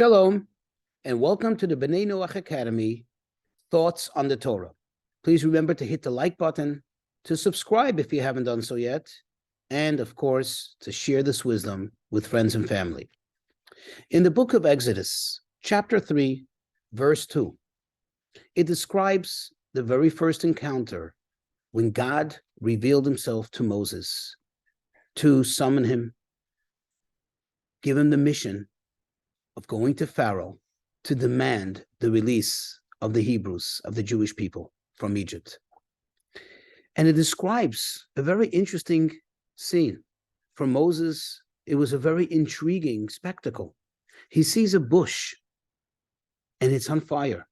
Shalom, and welcome to the B'nai Noach Academy, Thoughts on the Torah. Please remember to hit the like button, to subscribe if you haven't done so yet, and of course, to share this wisdom with friends and family. In the book of Exodus, chapter 3, verse 2, it describes the very first encounter when God revealed himself to Moses to summon him, give him the mission of going to Pharaoh to demand the release of the Hebrews, of the Jewish people from Egypt. And it describes a very interesting scene. For Moses, it was a very intriguing spectacle. He sees a bush and it's on fire,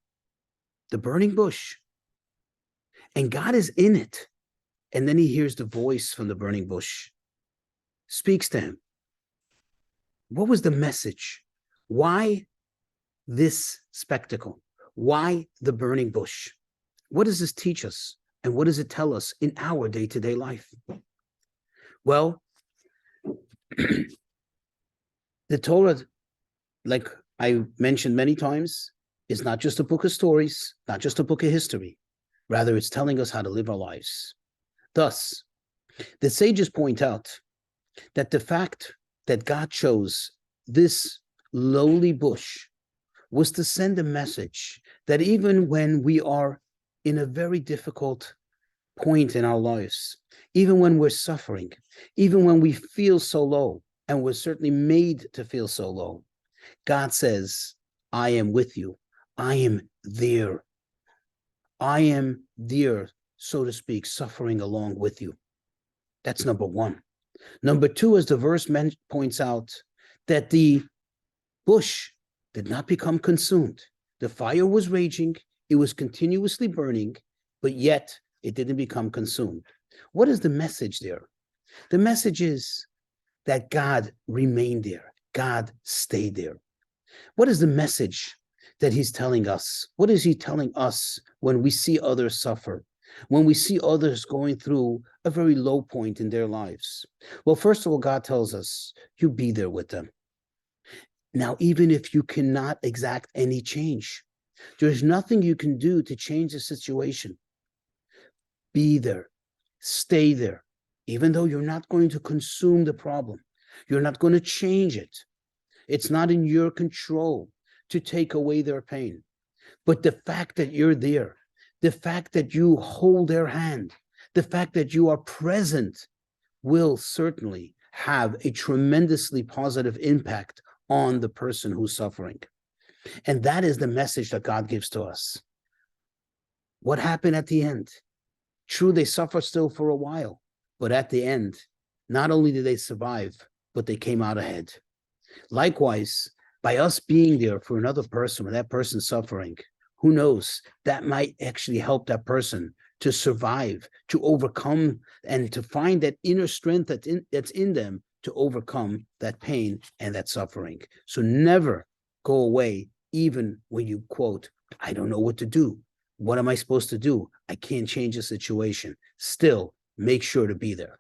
the burning bush. And God is in it. And then he hears the voice from the burning bush, speaks to him. What was the message? Why this spectacle? Why the burning bush? What does this teach us? And what does it tell us in our day-to-day life? Well, the Torah, like I mentioned many times, is not just a book of stories, not just a book of history. Rather, it's telling us how to live our lives. Thus, the sages point out that the fact that God chose this lowly bush was to send a message that even when we are in a very difficult point in our lives, even when we're suffering, even when we feel so low, and we're certainly made to feel so low, God says, I am with you. I am there. I am there, so to speak, suffering along with you. That's number one. Number two, as the verse points out, that the bush did not become consumed. The fire was raging, it was continuously burning, but yet it didn't become consumed. What is the message there? The message is that God remained there. God stayed there. What is the message that he's telling us? What is he telling us when we see others suffer? When we see others going through a very low point in their lives? Well, first of all, God tells us, you be there with them. Now, even if you cannot exact any change, there's nothing you can do to change the situation. Be there, stay there, even though you're not going to consume the problem. You're not going to change it. It's not in your control to take away their pain. But the fact that you're there, the fact that you hold their hand, the fact that you are present will certainly have a tremendously positive impact on the person who's suffering. And that is the message that God gives to us. What happened at the end? True, they suffer still for a while, but at the end, not only did they survive, but they came out ahead. Likewise, by us being there for another person, when that person's suffering, who knows, that might actually help that person to survive, to overcome, and to find that inner strength that's in them to overcome that pain and that suffering. So never go away, even when you quote, I don't know what to do. What am I supposed to do? I can't change the situation. Still, make sure to be there.